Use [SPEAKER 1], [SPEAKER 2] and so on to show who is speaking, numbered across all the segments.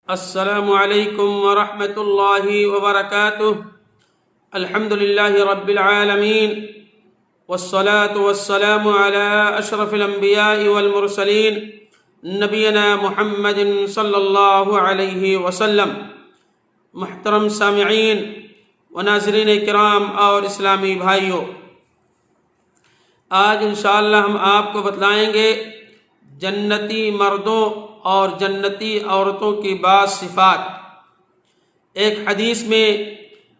[SPEAKER 1] السلام علیکم ورحمۃ اللہ وبرکاتہ۔ الحمد للہ رب العالمین والصلاة والسلام علی اشرف الانبیاء والمرسلین نبینا محمد صلی اللہ علیہ وسلم۔ محترم سامعین و ناظرین کرام اور اسلامی بھائیوں، آج انشاءاللہ ہم آپ کو بتلائیں گے جنتی مردوں اور جنتی عورتوں کی بعض صفات۔ ایک حدیث میں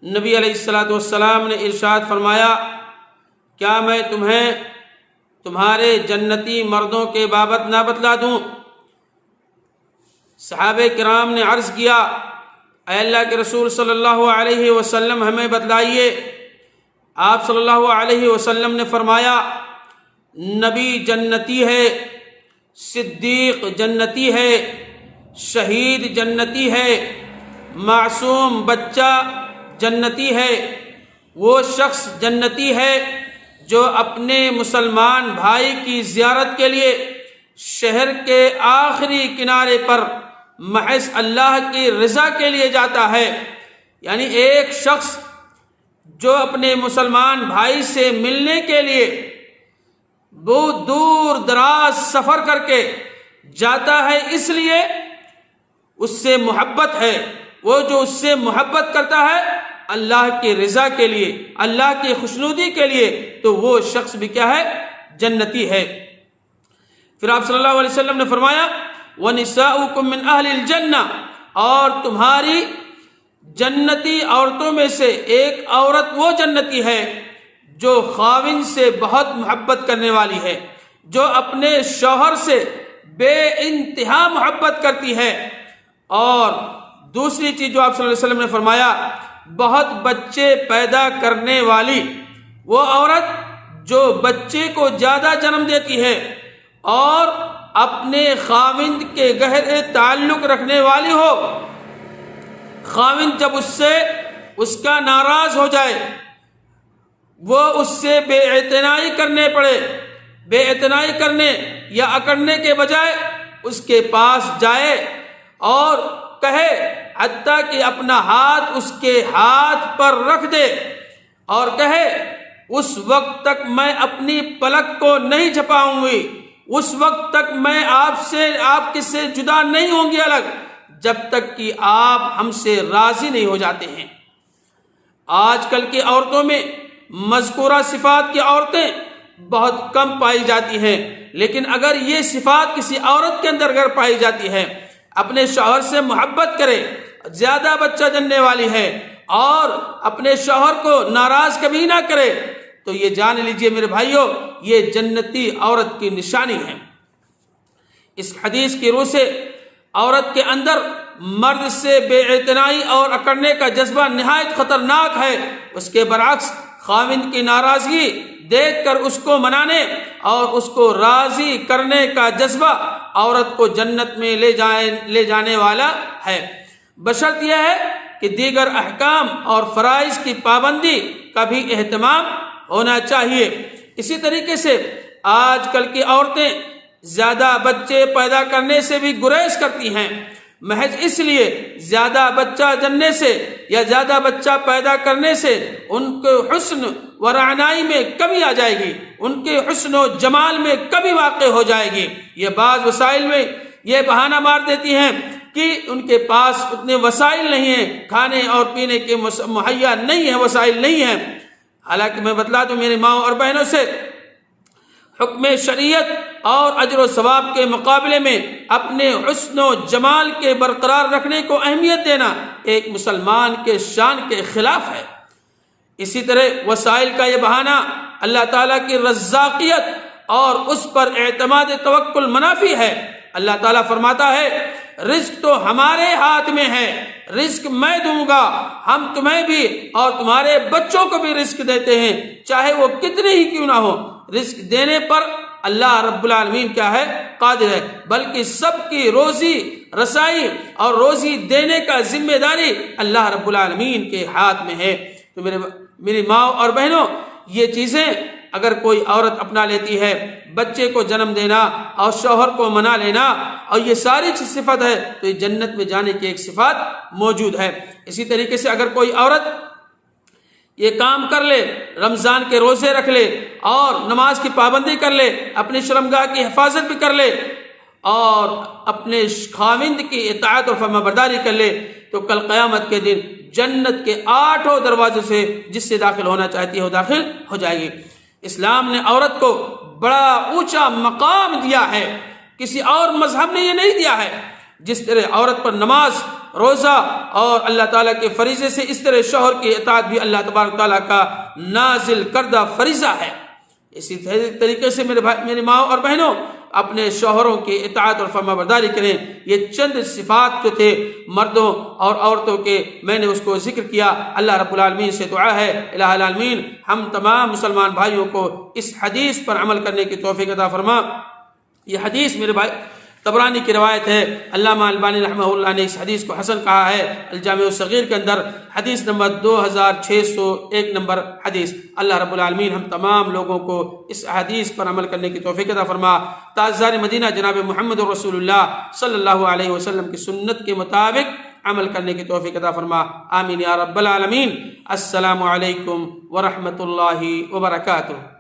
[SPEAKER 1] نبی علیہ الصلوۃ والسلام نے ارشاد فرمایا، کیا میں تمہیں تمہارے جنتی مردوں کے بابت نہ بتلا دوں؟ صحابہ کرام نے عرض کیا، اے اللہ کے رسول صلی اللہ علیہ وسلم ہمیں بتلائیے۔ آپ صلی اللہ علیہ وسلم نے فرمایا، نبی جنتی ہے، صدیق جنتی ہے، شہید جنتی ہے، معصوم بچہ جنتی ہے۔ وہ شخص جنتی ہے جو اپنے مسلمان بھائی کی زیارت کے لیے شہر کے آخری کنارے پر محض اللہ کی رضا کے لیے جاتا ہے۔ یعنی ایک شخص جو اپنے مسلمان بھائی سے ملنے کے لیے بہت دور دراز سفر کر کے جاتا ہے، اس لیے اس سے محبت ہے۔ وہ جو اس سے محبت کرتا ہے اللہ کی رضا کے لیے، اللہ کی خوشنودی کے لیے، تو وہ شخص بھی کیا ہے؟ جنتی ہے۔ پھر آپ صلی اللہ علیہ وسلم نے فرمایا، وَنِسَاؤُكُم مِّنْ أَهْلِ الْجَنَّةِ، اور تمہاری جنتی عورتوں میں سے ایک عورت وہ جنتی ہے جو خاوند سے بہت محبت کرنے والی ہے، جو اپنے شوہر سے بے انتہا محبت کرتی ہے۔ اور دوسری چیز جو آپ صلی اللہ علیہ وسلم نے فرمایا، بہت بچے پیدا کرنے والی، وہ عورت جو بچے کو زیادہ جنم دیتی ہے اور اپنے خاوند کے گہرے تعلق رکھنے والی ہو۔ خاوند جب اس کا ناراض ہو جائے، وہ اس سے بے اعتنائی کرنے یا اکڑنے کے بجائے اس کے پاس جائے اور کہے، حتیٰ کہ اپنا ہاتھ اس کے ہاتھ پر رکھ دے اور کہے، اس وقت تک میں اپنی پلک کو نہیں جھپاؤں گی، اس وقت تک میں آپ کس سے جدا نہیں ہوں گی الگ، جب تک کہ آپ ہم سے راضی نہیں ہو جاتے ہیں۔ آج کل کی عورتوں میں مذکورہ صفات کی عورتیں بہت کم پائی جاتی ہیں، لیکن اگر یہ صفات کسی عورت کے اندر اگر پائی جاتی ہے، اپنے شوہر سے محبت کرے، زیادہ بچہ جننے والی ہے اور اپنے شوہر کو ناراض کبھی نہ کرے، تو یہ جان لیجئے میرے بھائیوں، یہ جنتی عورت کی نشانی ہے۔ اس حدیث کی روح سے عورت کے اندر مرد سے بے اعتنائی اور اکڑنے کا جذبہ نہایت خطرناک ہے۔ اس کے برعکس خاوند کی ناراضگی دیکھ کر اس کو منانے اور اس کو راضی کرنے کا جذبہ عورت کو جنت میں لے جانے والا ہے، بشرط یہ ہے کہ دیگر احکام اور فرائض کی پابندی کا بھی اہتمام ہونا چاہیے۔ اسی طریقے سے آج کل کی عورتیں زیادہ بچے پیدا کرنے سے بھی گریز کرتی ہیں، محض اس لیے زیادہ بچہ جننے سے یا زیادہ بچہ پیدا کرنے سے ان کے حسن و رعنائی میں کمی آ جائے گی، ان کے حسن و جمال میں کمی واقع ہو جائے گی۔ یہ بعض وسائل میں یہ بہانہ مار دیتی ہیں کہ ان کے پاس اتنے وسائل نہیں ہیں، کھانے اور پینے کے مہیا نہیں ہیں، وسائل نہیں ہیں۔ حالانکہ میں بتلا دوں میری ماں اور بہنوں سے، حکم شریعت اور اجر و ثواب کے مقابلے میں اپنے حسن و جمال کے برقرار رکھنے کو اہمیت دینا ایک مسلمان کے شان کے خلاف ہے۔ اسی طرح وسائل کا یہ بہانہ اللہ تعالیٰ کی رزاقیت اور اس پر اعتماد توکل منافی ہے۔ اللہ تعالیٰ فرماتا ہے، رزق تو ہمارے ہاتھ میں ہے، رزق میں دوں گا، ہم تمہیں بھی اور تمہارے بچوں کو بھی رزق دیتے ہیں، چاہے وہ کتنے ہی کیوں نہ ہو۔ رزق دینے پر اللہ رب العالمین کیا ہے؟ قادر ہے، بلکہ سب کی روزی رسائی اور روزی دینے کا ذمہ داری اللہ رب العالمین کے ہاتھ میں ہے۔ تو میری ماں اور بہنوں، یہ چیزیں اگر کوئی عورت اپنا لیتی ہے بچے کو جنم دینا اور شوہر کو منا لینا اور یہ ساری صفت ہے تو یہ جنت میں جانے کی ایک صفت موجود ہے۔ اسی طریقے سے اگر کوئی عورت یہ کام کر لے، رمضان کے روزے رکھ لے اور نماز کی پابندی کر لے، اپنی شرمگاہ کی حفاظت بھی کر لے اور اپنے خاوند کی اطاعت اور فرما برداری کر لے تو کل قیامت کے دن جنت کے 8 دروازوں سے جس سے داخل ہونا چاہتی ہے وہ داخل ہو جائے گی۔ اسلام نے عورت کو بڑا اونچا مقام دیا ہے، کسی اور مذہب نے یہ نہیں دیا ہے۔ جس طرح عورت پر نماز، روزہ اور اللہ تعالیٰ کے فریضے سے، اس طرح شوہر کی اطاعت بھی اللہ تبارک تعالیٰ کا نازل کردہ فریضہ ہے۔ اسی طریقے سے میرے ماں اور بہنوں، اپنے شوہروں کی اطاعت اور فرما برداری کریں۔ یہ چند صفات جو تھے مردوں اور عورتوں کے، میں نے اس کو ذکر کیا۔ اللہ رب العالمین سے دعا ہے الہ العالمین ہم تمام مسلمان بھائیوں کو اس حدیث پر عمل کرنے کی توفیق عطا فرما۔ یہ حدیث میرے بھائی طبرانی کی روایت ہے، علامہ البانی رحمہ اللہ نے اس حدیث کو حسن کہا ہے الجامع الصغیر کے اندر، حدیث نمبر 2601 نمبر حدیث۔ اللہ رب العالمین ہم تمام لوگوں کو اس حدیث پر عمل کرنے کی توفیق عطا فرما۔ تاجدار مدینہ جناب محمد رسول اللہ صلی اللہ علیہ وسلم کی سنت کے مطابق عمل کرنے کی توفیق عطا فرما، آمین یا رب العالمین۔ السلام علیکم ورحمۃ اللہ وبرکاتہ۔